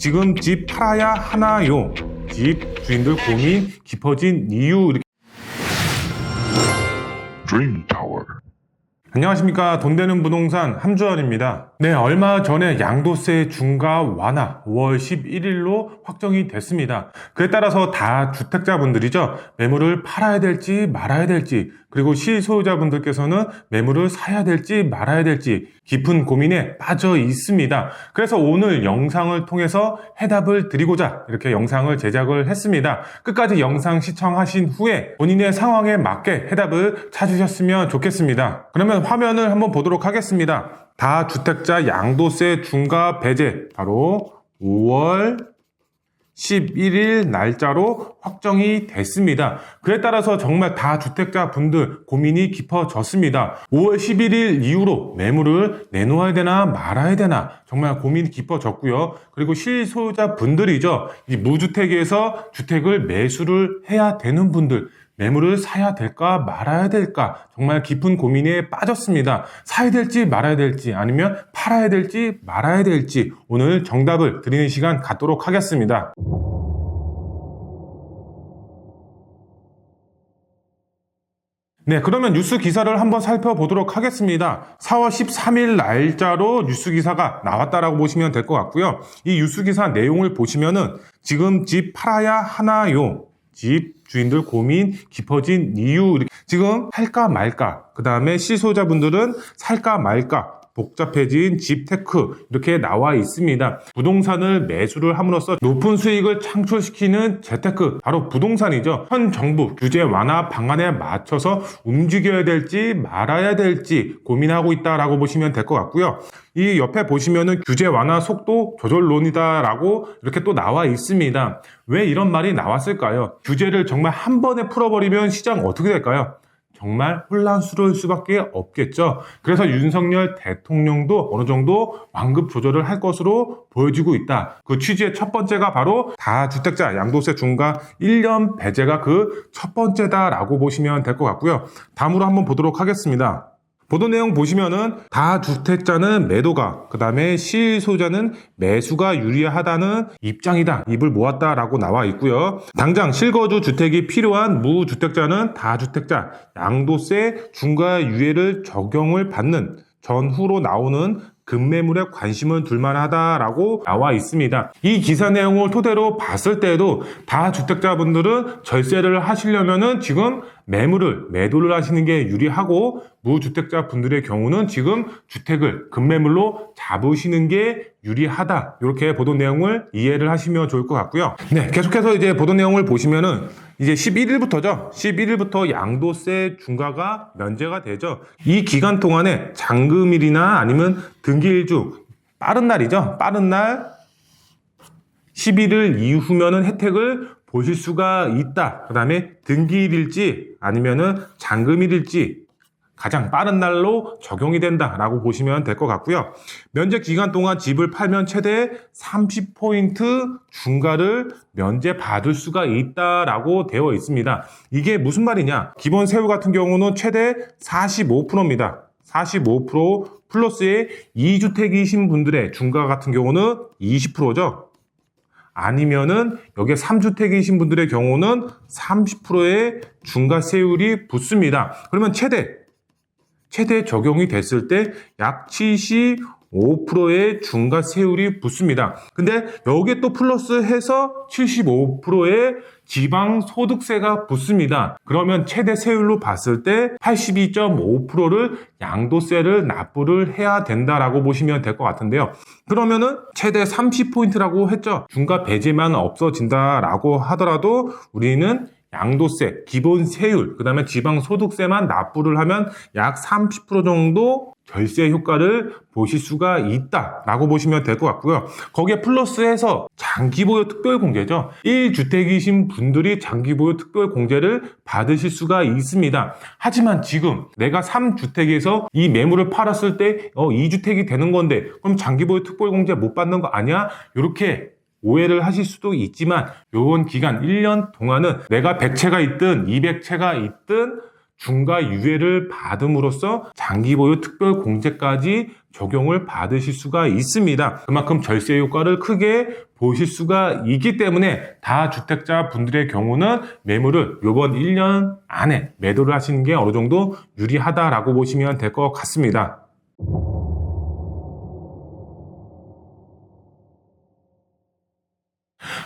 지금 집 팔아야 하나요? 집 주인들 고민 깊어진 이유. 이렇게. Dream Tower. 안녕하십니까. 돈 되는 부동산 함주환입니다. 네, 얼마 전에 양도세 중과 완화 5월 11일로 확정이 됐습니다. 그에 따라서 다주택자분들이죠. 매물을 팔아야 될지 말아야 될지, 그리고 실소유자분들께서는 매물을 사야 될지 말아야 될지 깊은 고민에 빠져 있습니다. 그래서 오늘 영상을 통해서 해답을 드리고자 이렇게 영상을 제작을 했습니다. 끝까지 영상 시청하신 후에 본인의 상황에 맞게 해답을 찾으셨으면 좋겠습니다. 그러면 화면을 한번 보도록 하겠습니다. 다주택자 양도세 중과 배제 바로 5월 11일 날짜로 확정이 됐습니다. 그에 따라서 정말 다주택자 분들 고민이 깊어졌습니다. 5월 11일 이후로 매물을 내놓아야 되나 말아야 되나 정말 고민이 깊어졌고요. 그리고 실소유자 분들이죠. 이 무주택에서 주택을 매수를 해야 되는 분들, 매물을 사야 될까 말아야 될까 정말 깊은 고민에 빠졌습니다. 사야 될지 말아야 될지 아니면 팔아야 될지 말아야 될지 오늘 정답을 드리는 시간 갖도록 하겠습니다. 네, 그러면 뉴스 기사를 한번 살펴보도록 하겠습니다. 4월 13일 날짜로 뉴스 기사가 나왔다라고 보시면 될 것 같고요. 이 뉴스 기사 내용을 보시면은 지금 집 팔아야 하나요? 집 주인들 고민 깊어진 이유. 지금 할까 말까, 그 다음에 실소유자분들은 살까 말까, 복잡해진 집테크 이렇게 나와 있습니다. 부동산을 매수를 함으로써 높은 수익을 창출시키는 재테크, 바로 부동산이죠. 현 정부 규제 완화 방안에 맞춰서 움직여야 될지 말아야 될지 고민하고 있다라고 보시면 될 것 같고요. 이 옆에 보시면은 규제 완화 속도 조절론이다라고 이렇게 또 나와 있습니다. 왜 이런 말이 나왔을까요? 규제를 정말 한 번에 풀어버리면 시장 어떻게 될까요? 정말 혼란스러울 수밖에 없겠죠. 그래서 윤석열 대통령도 어느 정도 완급 조절을 할 것으로 보여지고 있다. 그 취지의 첫 번째가 바로 다주택자 양도세 중과 1년 배제가 그 첫 번째다라고 보시면 될 것 같고요. 다음으로 한번 보도록 하겠습니다. 보도 내용 보시면은 다주택자는 매도가, 그 다음에 실소유자는 매수가 유리하다는 입장이다. 입을 모았다라고 나와 있고요. 당장 실거주 주택이 필요한 무주택자는 다주택자 양도세 중과 유예를 적용을 받는 전후로 나오는 급매물에 관심을 둘만하다라고 나와 있습니다. 이 기사 내용을 토대로 봤을 때에도 다주택자분들은 절세를 하시려면은 지금 매도를 하시는 게 유리하고, 무주택자 분들의 경우는 지금 주택을 급매물로 잡으시는 게 유리하다. 이렇게 보도 내용을 이해를 하시면 좋을 것 같고요. 네, 계속해서 이제 보도 내용을 보시면은 이제 11일부터죠. 11일부터 양도세 중과가 면제가 되죠. 이 기간 동안에 잔금일이나 아니면 등기일 중 빠른 날이죠. 빠른 날 11일 이후면은 혜택을 보실 수가 있다. 그 다음에 등기일일지 아니면은 잔금일일지 가장 빠른 날로 적용이 된다라고 보시면 될 것 같고요. 면제 기간 동안 집을 팔면 최대 30포인트 중과를 면제 받을 수가 있다라고 되어 있습니다. 이게 무슨 말이냐? 기본 세율 같은 경우는 최대 45%입니다. 45% 플러스에 2주택이신 분들의 중과 같은 경우는 20%죠. 아니면은 여기에 3주택이신 분들의 경우는 30%의 중과세율이 붙습니다. 그러면 최대 적용이 됐을 때 약 75%의 중과세율이 붙습니다. 근데 여기에 또 플러스해서 75%의 지방소득세가 붙습니다. 그러면 최대 세율로 봤을 때 82.5%를 양도세를 납부를 해야 된다라고 보시면 될 것 같은데요. 그러면은 최대 30포인트라고 했죠. 중과 배제만 없어진다라고 하더라도 우리는 양도세, 기본 세율, 그 다음에 지방소득세만 납부를 하면 약 30% 정도 절세 효과를 보실 수가 있다라고 보시면 될 것 같고요. 거기에 플러스해서 장기보유 특별공제죠. 1주택이신 분들이 장기보유 특별공제를 받으실 수가 있습니다. 하지만 지금 내가 3주택에서 이 매물을 팔았을 때 2주택이 되는 건데 그럼 장기보유 특별공제 못 받는 거 아니야? 이렇게 오해를 하실 수도 있지만 요번 기간 1년 동안은 내가 100채가 있든 200채가 있든 중과 유예를 받음으로써 장기 보유 특별 공제까지 적용을 받으실 수가 있습니다. 그만큼 절세 효과를 크게 보실 수가 있기 때문에 다주택자 분들의 경우는 매물을 이번 1년 안에 매도를 하시는 게 어느 정도 유리하다라고 보시면 될 것 같습니다.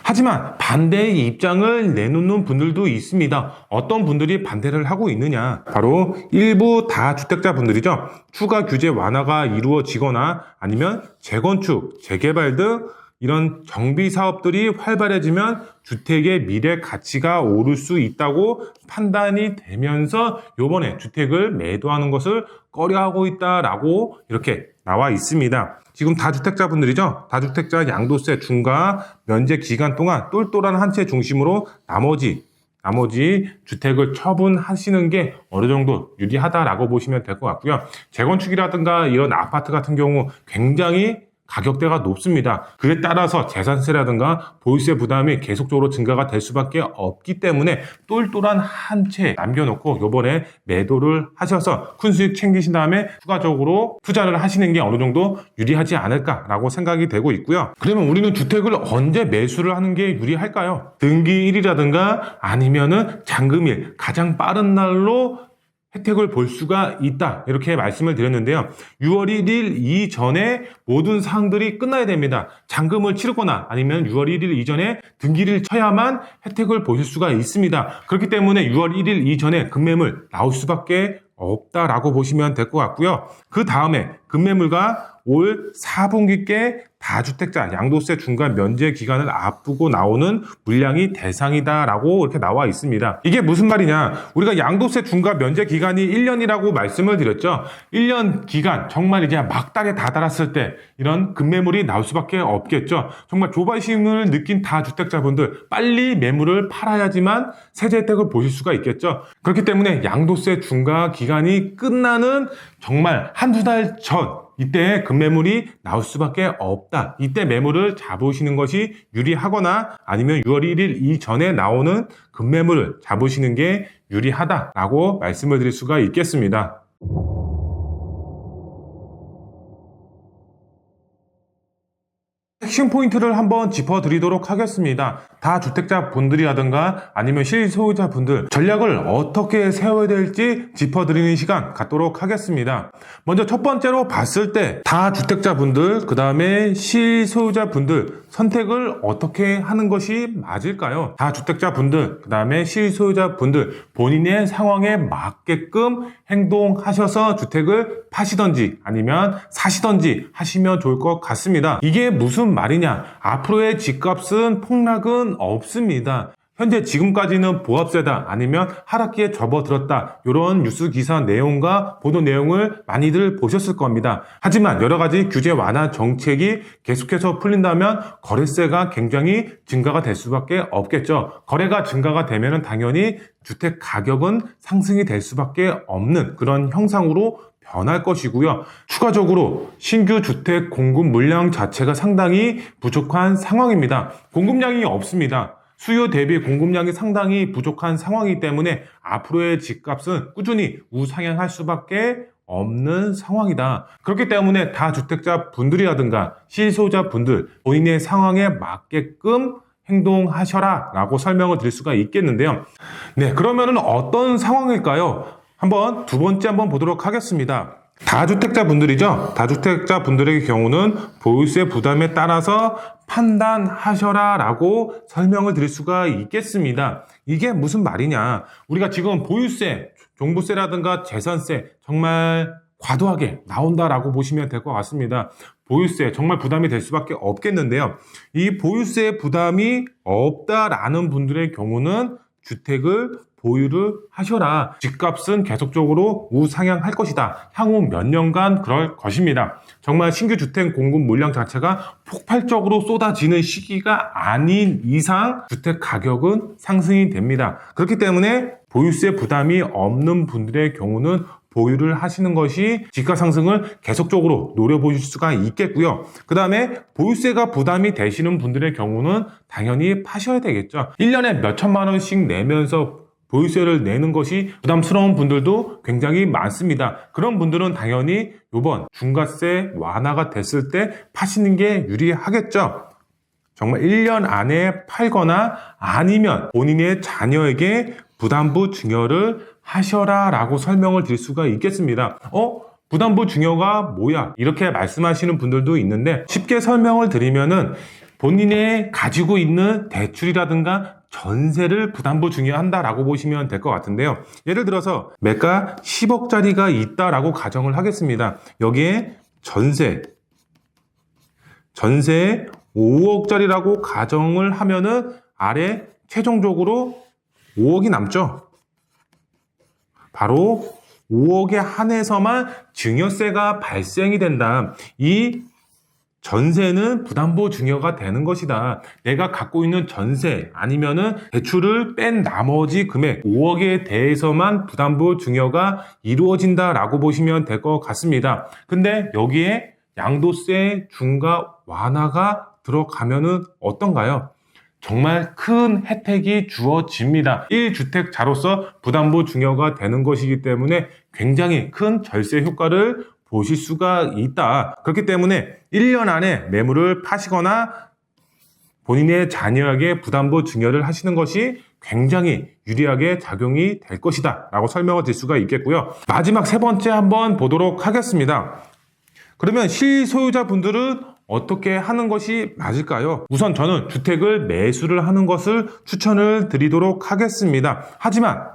하지만 반대의 입장을 내놓는 분들도 있습니다. 어떤 분들이 반대를 하고 있느냐? 바로 일부 다주택자 분들이죠. 추가 규제 완화가 이루어지거나 아니면 재건축, 재개발 등 이런 정비 사업들이 활발해지면 주택의 미래 가치가 오를 수 있다고 판단이 되면서 요번에 주택을 매도하는 것을 꺼려하고 있다라고 이렇게 나와 있습니다. 지금 다주택자분들이죠. 다주택자 양도세 중과 면제 기간 동안 똘똘한 한 채 중심으로 나머지 주택을 처분하시는 게 어느 정도 유리하다라고 보시면 될 것 같고요. 재건축이라든가 이런 아파트 같은 경우 굉장히 가격대가 높습니다. 그에 따라서 재산세라든가 보유세 부담이 계속적으로 증가가 될 수밖에 없기 때문에 똘똘한 한 채 남겨놓고 요번에 매도를 하셔서 큰 수익 챙기신 다음에 추가적으로 투자를 하시는 게 어느 정도 유리하지 않을까라고 생각이 되고 있고요. 그러면 우리는 주택을 언제 매수를 하는 게 유리할까요? 등기일이라든가 아니면은 잔금일 가장 빠른 날로 혜택을 볼 수가 있다 이렇게 말씀을 드렸는데요. 6월 1일 이전에 모든 사항들이 끝나야 됩니다. 잔금을 치르거나 아니면 6월 1일 이전에 등기를 쳐야만 혜택을 보실 수가 있습니다. 그렇기 때문에 6월 1일 이전에 급매물 나올 수밖에 없다라고 보시면 될 것 같고요. 그 다음에 급매물과 올 4분기께 다주택자 양도세 중과 면제 기간을 앞두고 나오는 물량이 대상이다라고 이렇게 나와 있습니다. 이게 무슨 말이냐? 우리가 양도세 중과 면제 기간이 1년이라고 말씀을 드렸죠. 1년 기간 정말 이제 막달에 다다랐을 때 이런 급매물이 나올 수밖에 없겠죠. 정말 조바심을 느낀 다주택자분들 빨리 매물을 팔아야지만 세제 혜택을 보실 수가 있겠죠. 그렇기 때문에 양도세 중과 기간이 끝나는 정말 한두 달 전 이때 급매물이 나올 수밖에 없다. 이때 매물을 잡으시는 것이 유리하거나 아니면 6월 1일 이전에 나오는 급매물을 잡으시는 게 유리하다라고 말씀을 드릴 수가 있겠습니다. 핵심 포인트를 한번 짚어드리도록 하겠습니다. 다주택자 분들이라든가 아니면 실소유자 분들 전략을 어떻게 세워야 될지 짚어드리는 시간 갖도록 하겠습니다. 먼저 첫 번째로 봤을 때 다주택자 분들 그 다음에 실소유자 분들 선택을 어떻게 하는 것이 맞을까요? 다주택자 분들 그 다음에 실소유자 분들 본인의 상황에 맞게끔 행동하셔서 주택을 파시던지 아니면 사시던지 하시면 좋을 것 같습니다. 이게 무슨 말이냐? 앞으로의 집값은 폭락은 없습니다. 현재 지금까지는 보합세다 아니면 하락기에 접어들었다 이런 뉴스 기사 내용과 보도 내용을 많이들 보셨을 겁니다. 하지만 여러 가지 규제 완화 정책이 계속해서 풀린다면 거래세가 굉장히 증가가 될 수밖에 없겠죠. 거래가 증가가 되면 당연히 주택 가격은 상승이 될 수밖에 없는 그런 형상으로 변할 것이고요. 추가적으로 신규 주택 공급 물량 자체가 상당히 부족한 상황입니다. 공급량이 없습니다. 수요 대비 공급량이 상당히 부족한 상황이기 때문에 앞으로의 집값은 꾸준히 우상향할 수밖에 없는 상황이다. 그렇기 때문에 다주택자 분들이라든가 실소유자 분들 본인의 상황에 맞게끔 행동하셔라 라고 설명을 드릴 수가 있겠는데요. 네, 그러면은 어떤 상황일까요? 한번 두 번째 한번 보도록 하겠습니다. 다주택자 분들이죠. 다주택자 분들의 경우는 보유세 부담에 따라서 판단하셔라 라고 설명을 드릴 수가 있겠습니다. 이게 무슨 말이냐? 우리가 지금 보유세, 종부세라든가 재산세 정말 과도하게 나온다라고 보시면 될 것 같습니다. 보유세 정말 부담이 될 수밖에 없겠는데요. 이 보유세 부담이 없다라는 분들의 경우는 주택을 보유를 하셔라. 집값은 계속적으로 우상향할 것이다. 향후 몇 년간 그럴 것입니다. 정말 신규 주택 공급 물량 자체가 폭발적으로 쏟아지는 시기가 아닌 이상 주택 가격은 상승이 됩니다. 그렇기 때문에 보유세 부담이 없는 분들의 경우는 보유를 하시는 것이 집값 상승을 계속적으로 노려보실 수가 있겠고요. 그 다음에 보유세가 부담이 되시는 분들의 경우는 당연히 파셔야 되겠죠. 1년에 몇 천만 원씩 내면서 보유세를 내는 것이 부담스러운 분들도 굉장히 많습니다. 그런 분들은 당연히 이번 중과세 완화가 됐을 때 파시는 게 유리하겠죠. 정말 1년 안에 팔거나 아니면 본인의 자녀에게 부담부 증여를 하셔라 라고 설명을 드릴 수가 있겠습니다. 부담부 증여가 뭐야? 이렇게 말씀하시는 분들도 있는데 쉽게 설명을 드리면은 본인의 가지고 있는 대출이라든가 전세를 부담부 증여한다라고 보시면 될 것 같은데요. 예를 들어서 매가 10억짜리가 있다라고 가정을 하겠습니다. 여기에 전세 5억짜리라고 가정을 하면은 아래 최종적으로 5억이 남죠. 바로 5억에 한해서만 증여세가 발생이 된다. 이 전세는 부담부 증여가 되는 것이다. 내가 갖고 있는 전세 아니면은 대출을 뺀 나머지 금액 5억에 대해서만 부담부 증여가 이루어진다라고 보시면 될 것 같습니다. 근데 여기에 양도세 중과 완화가 들어가면은 어떤가요? 정말 큰 혜택이 주어집니다. 1주택자로서 부담부 증여가 되는 것이기 때문에 굉장히 큰 절세 효과를 보실 수가 있다. 그렇기 때문에 1년 안에 매물을 파시거나 본인의 자녀에게 부담부 증여를 하시는 것이 굉장히 유리하게 작용이 될 것이다 라고 설명을 드릴 수가 있겠고요. 마지막 세 번째 한번 보도록 하겠습니다. 그러면 실소유자분들은 어떻게 하는 것이 맞을까요? 우선 저는 주택을 매수를 하는 것을 추천을 드리도록 하겠습니다. 하지만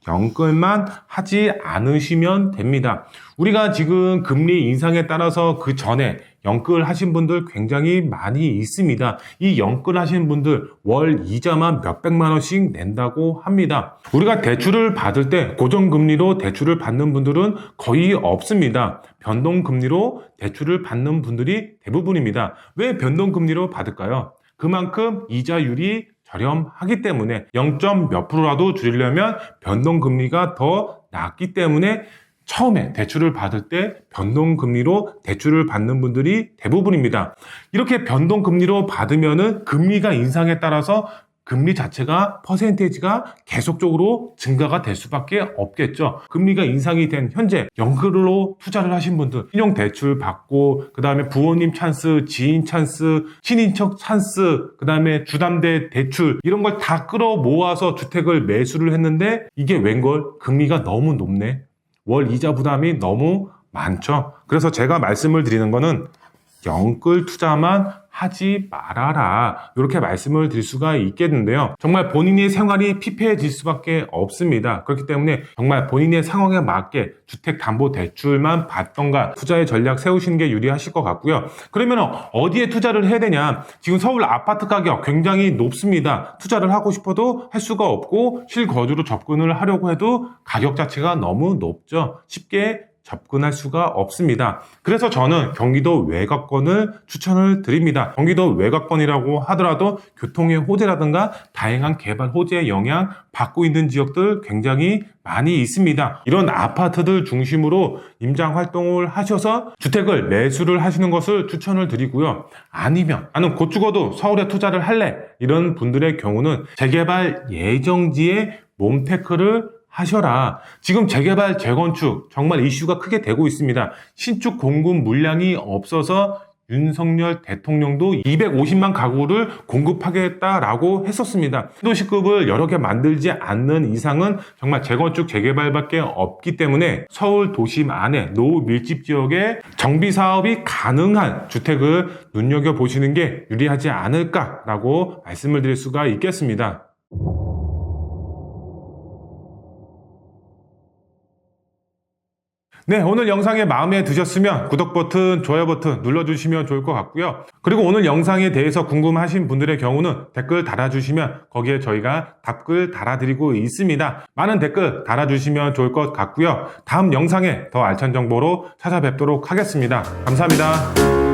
연끌만 하지 않으시면 됩니다. 우리가 지금 금리 인상에 따라서 그 전에 연끌 하신 분들 굉장히 많이 있습니다. 이 연끌 하신 분들 월 이자만 몇백만 원씩 낸다고 합니다. 우리가 대출을 받을 때 고정금리로 대출을 받는 분들은 거의 없습니다. 변동금리로 대출을 받는 분들이 대부분입니다. 왜 변동금리로 받을까요? 그만큼 이자율이 저렴하기 때문에 0몇 프로라도 줄이려면 변동금리가 더 낮기 때문에 처음에 대출을 받을 때 변동금리로 대출을 받는 분들이 대부분입니다. 이렇게 변동금리로 받으면은 금리가 인상에 따라서 금리 자체가 퍼센테이지가 계속적으로 증가가 될 수밖에 없겠죠. 금리가 인상이 된 현재 연끌로 투자를 하신 분들, 신용대출 받고 그 다음에 부모님 찬스, 지인 찬스, 친인척 찬스, 그 다음에 주담대 대출 이런 걸 다 끌어 모아서 주택을 매수를 했는데 이게 웬걸? 금리가 너무 높네. 월 이자 부담이 너무 많죠. 그래서 제가 말씀을 드리는 거는 연끌 투자만 하지 말아라 이렇게 말씀을 드릴 수가 있겠는데요. 정말 본인의 생활이 피폐해질 수밖에 없습니다. 그렇기 때문에 정말 본인의 상황에 맞게 주택담보대출만 받던가 투자의 전략 세우시는 게 유리하실 것 같고요. 그러면 어디에 투자를 해야 되냐? 지금 서울 아파트 가격 굉장히 높습니다. 투자를 하고 싶어도 할 수가 없고 실거주로 접근을 하려고 해도 가격 자체가 너무 높죠. 쉽게 접근할 수가 없습니다. 그래서 저는 경기도 외곽권을 추천을 드립니다. 경기도 외곽권이라고 하더라도 교통의 호재라든가 다양한 개발 호재의 영향 받고 있는 지역들 굉장히 많이 있습니다. 이런 아파트들 중심으로 임장 활동을 하셔서 주택을 매수를 하시는 것을 추천을 드리고요. 아니면 나는 곧 죽어도 서울에 투자를 할래 이런 분들의 경우는 재개발 예정지에 몸테크를 하셔라. 지금 재개발, 재건축 정말 이슈가 크게 되고 있습니다. 신축 공급 물량이 없어서 윤석열 대통령도 250만 가구를 공급하겠다라고 했었습니다. 신도시급을 여러 개 만들지 않는 이상은 정말 재건축, 재개발밖에 없기 때문에 서울 도심 안에 노후 밀집 지역에 정비 사업이 가능한 주택을 눈여겨보시는 게 유리하지 않을까라고 말씀을 드릴 수가 있겠습니다. 네, 오늘 영상이 마음에 드셨으면 구독 버튼, 좋아요 버튼 눌러주시면 좋을 것 같고요. 그리고 오늘 영상에 대해서 궁금하신 분들의 경우는 댓글 달아주시면 거기에 저희가 답글 달아드리고 있습니다. 많은 댓글 달아주시면 좋을 것 같고요. 다음 영상에 더 알찬 정보로 찾아뵙도록 하겠습니다. 감사합니다.